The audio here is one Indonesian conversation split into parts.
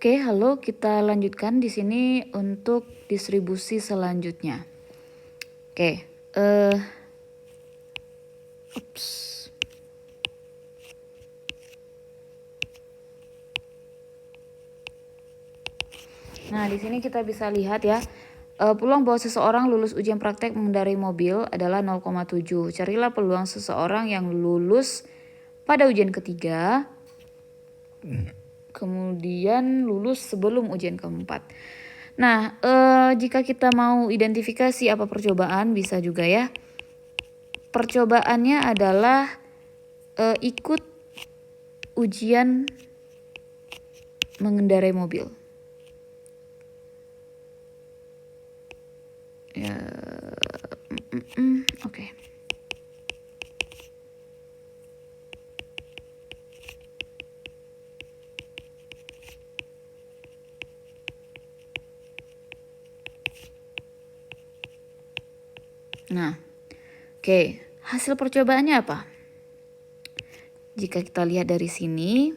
Oke, halo, kita lanjutkan di sini untuk distribusi selanjutnya. Oke, ups. Nah, di sini kita bisa lihat ya, peluang bahwa seseorang lulus ujian praktek mengendarai mobil adalah 0,7. Carilah peluang seseorang yang lulus pada ujian ketiga, kemudian lulus sebelum ujian keempat. Nah, jika kita mau identifikasi apa percobaan, bisa juga ya. Percobaannya adalah ikut ujian mengendarai mobil. Ya, oke. Nah, oke, hasil percobaannya apa? Jika kita lihat dari sini,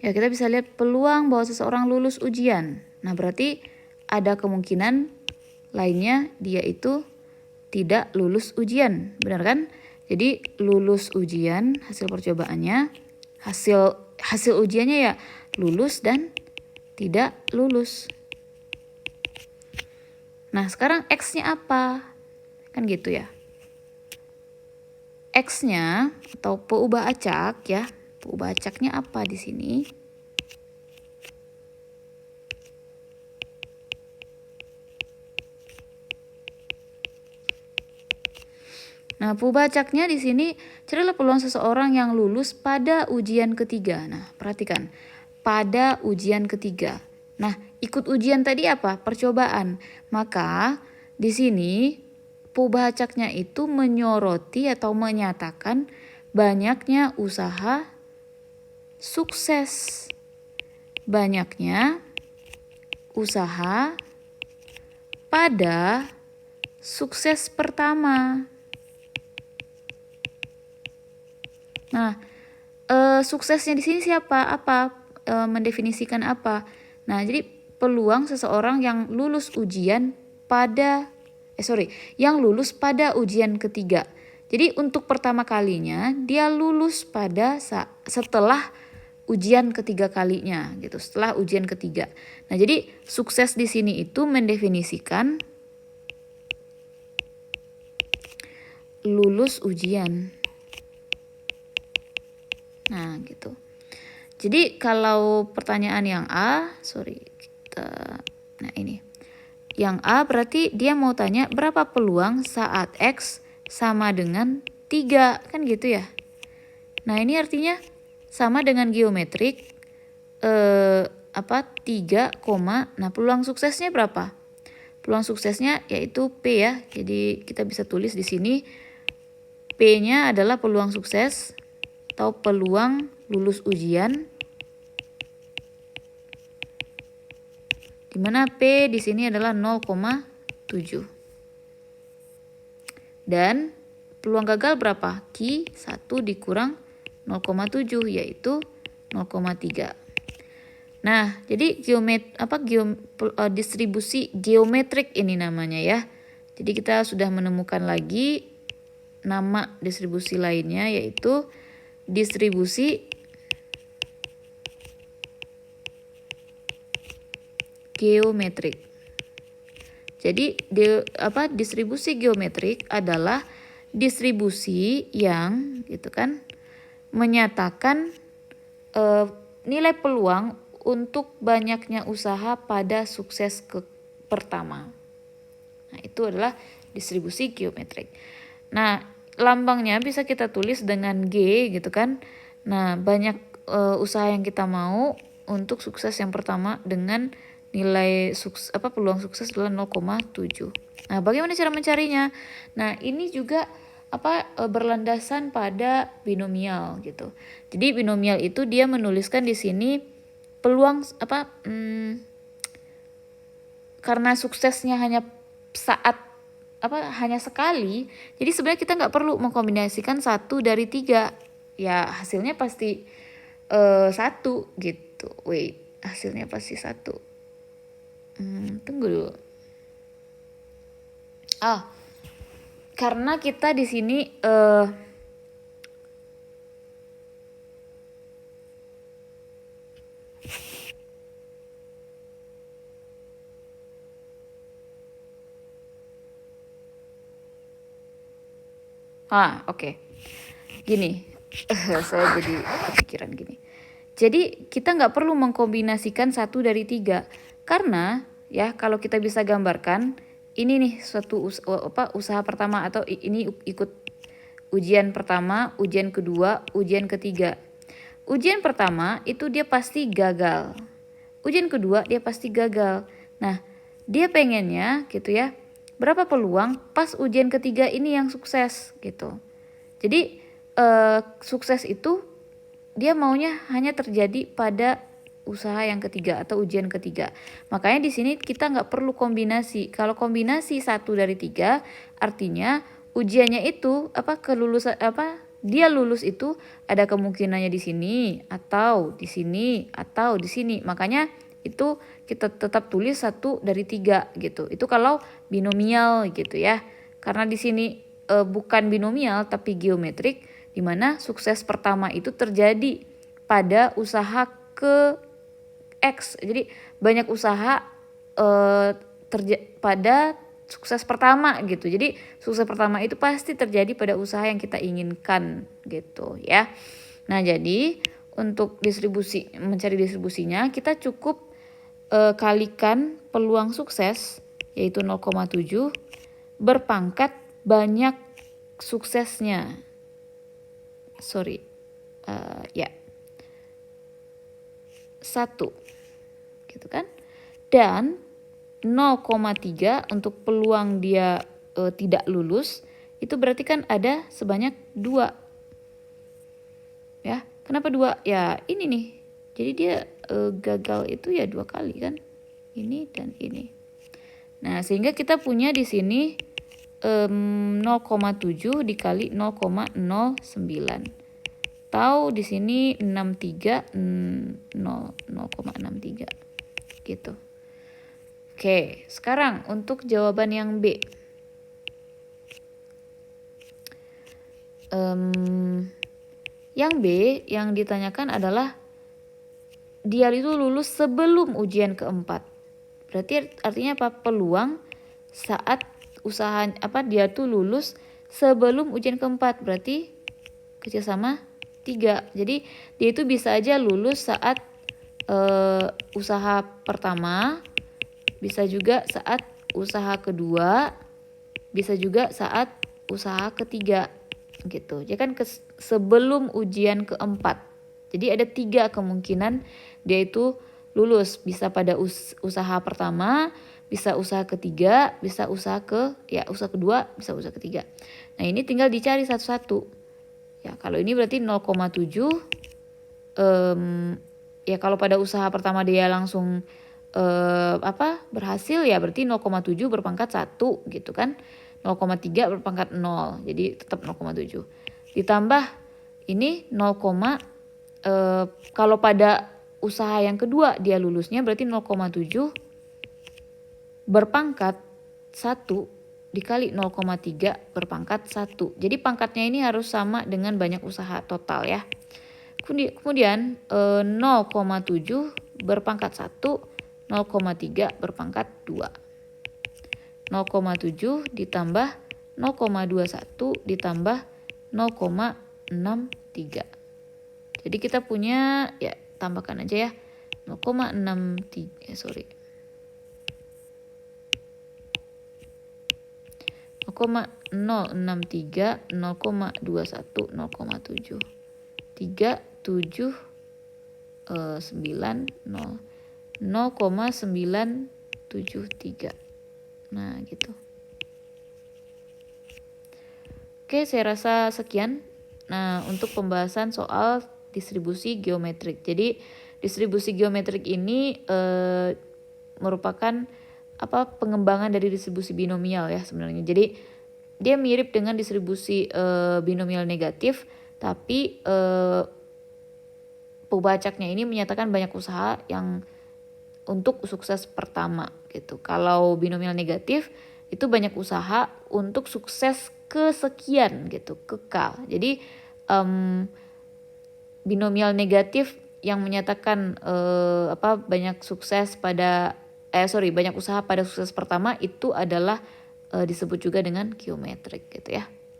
ya kita bisa lihat peluang bahwa seseorang lulus ujian. Nah, berarti ada kemungkinan lainnya dia itu tidak lulus ujian, benar kan? Jadi lulus ujian, hasil percobaannya, hasil ujiannya ya lulus dan tidak lulus. Nah, sekarang X-nya apa? Kan gitu ya. X-nya atau peubah acak ya. Peubah acaknya apa di sini? Nah, peubah acaknya di sini carilah peluang seseorang yang lulus pada ujian ketiga. Nah, perhatikan. Pada ujian ketiga. Nah, ikut ujian tadi apa? Percobaan. Maka di sini peubah acaknya itu menyoroti atau menyatakan banyaknya usaha sukses. Banyaknya usaha pada sukses pertama. Nah, suksesnya di sini siapa? Apa? Mendefinisikan apa? Nah, jadi peluang seseorang yang lulus ujian pada yang lulus pada ujian ketiga. Jadi untuk pertama kalinya dia lulus pada setelah ujian ketiga kalinya gitu, setelah ujian ketiga. Nah, jadi sukses di sini itu mendefinisikan lulus ujian. Nah, gitu. Jadi kalau pertanyaan yang A, nah ini. Yang A berarti dia mau tanya berapa peluang saat X sama dengan 3, kan gitu ya. Nah, ini artinya sama dengan geometrik 3, nah peluang suksesnya berapa? Peluang suksesnya yaitu P ya. Jadi kita bisa tulis di sini P-nya adalah peluang sukses atau peluang lulus ujian. Di mana P di sini adalah 0,7. Dan peluang gagal berapa? Q 1 dikurang 0,7 yaitu 0,3. Nah, jadi distribusi geometrik ini namanya ya. Jadi kita sudah menemukan lagi nama distribusi lainnya yaitu distribusi geometrik. Jadi distribusi geometrik adalah distribusi yang gitu kan menyatakan nilai peluang untuk banyaknya usaha pada sukses pertama. Nah, itu adalah distribusi geometrik. Nah, lambangnya bisa kita tulis dengan G gitu kan. Nah, banyak usaha yang kita mau untuk sukses yang pertama dengan nilai peluang sukses adalah 0,7. Nah, bagaimana cara mencarinya? Nah, ini juga berlandasan pada binomial gitu. Jadi binomial itu dia menuliskan di sini peluang karena suksesnya hanya hanya sekali, jadi sebenarnya kita nggak perlu mengkombinasikan 1 dari 3 ya hasilnya pasti 1 gitu. Wait, hasilnya pasti 1. Tunggu dulu. Karena kita di sini oke. Gini, saya jadi kepikiran gini. Jadi kita nggak perlu mengkombinasikan 1 dari 3 karena ya kalau kita bisa gambarkan ini nih suatu usaha pertama atau ini ikut ujian pertama, ujian kedua, ujian ketiga. Ujian pertama itu dia pasti gagal. Ujian kedua dia pasti gagal. Nah, dia pengennya gitu ya, berapa peluang pas ujian ketiga ini yang sukses gitu. Jadi sukses itu dia maunya hanya terjadi pada usaha yang ketiga atau ujian ketiga. Makanya di sini kita nggak perlu kombinasi. Kalau kombinasi 1 dari 3 artinya ujiannya itu kelulusan dia lulus itu ada kemungkinannya di sini atau di sini atau di sini. Makanya itu kita tetap tulis 1 dari 3 gitu. Itu kalau binomial gitu ya. Karena di sini bukan binomial tapi geometrik, di mana sukses pertama itu terjadi pada usaha ke X. Jadi banyak usaha pada sukses pertama gitu. Jadi sukses pertama itu pasti terjadi pada usaha yang kita inginkan gitu ya. Nah, jadi untuk mencari distribusinya kita cukup kalikan peluang sukses yaitu 0,7 berpangkat banyak suksesnya. Ya. 1 gitu kan. Dan 0,3 untuk peluang dia tidak lulus itu berarti kan ada sebanyak 2. Ya, kenapa 2? Ya, ini nih. Jadi dia gagal itu ya 2 kali kan. Ini dan ini. Nah, sehingga kita punya di sini 0,7 dikali 0,09. Tahu di sini 0,63 gitu. Oke, sekarang untuk jawaban yang B. Yang B yang ditanyakan adalah dia itu lulus sebelum ujian keempat. Berarti artinya apa? Peluang saat usaha dia tuh lulus sebelum ujian keempat, berarti kecil sama 3. Jadi dia itu bisa aja lulus saat usaha pertama, bisa juga saat usaha kedua, bisa juga saat usaha ketiga gitu. Jadi kan sebelum ujian keempat. Jadi ada 3 kemungkinan dia itu lulus, bisa pada usaha pertama, bisa usaha ketiga, bisa usaha kedua, bisa usaha ketiga. Nah, ini tinggal dicari satu-satu. Ya, kalau ini berarti 0,7. Ya kalau pada usaha pertama dia langsung berhasil ya berarti 0,7 berpangkat 1 gitu kan. 0,3 berpangkat 0. Jadi tetap 0,7. Ditambah ini 0, kalau pada usaha yang kedua dia lulusnya berarti 0,7 berpangkat 1 dikali 0,3 berpangkat 1. Jadi pangkatnya ini harus sama dengan banyak usaha total ya. Kemudian 0,7 berpangkat 1, 0,3 berpangkat 2. 0,7 ditambah 0,21 ditambah 0,63. Jadi kita punya, ya tambahkan aja ya, 0,63, 0,063, 0,21, 0,7. 3, 7, 9, 0, 0,973. Nah, gitu. Oke, saya rasa sekian. Nah, untuk pembahasan soal distribusi geometrik. Jadi, distribusi geometrik ini merupakan pengembangan dari distribusi binomial ya sebenarnya. Jadi, dia mirip dengan distribusi binomial negatif, Tapi pembacaknya ini menyatakan banyak usaha yang untuk sukses pertama gitu. Kalau binomial negatif itu banyak usaha untuk sukses kesekian gitu, kekal. Jadi binomial negatif yang menyatakan banyak sukses pada banyak usaha pada sukses pertama itu adalah disebut juga dengan geometrik gitu ya.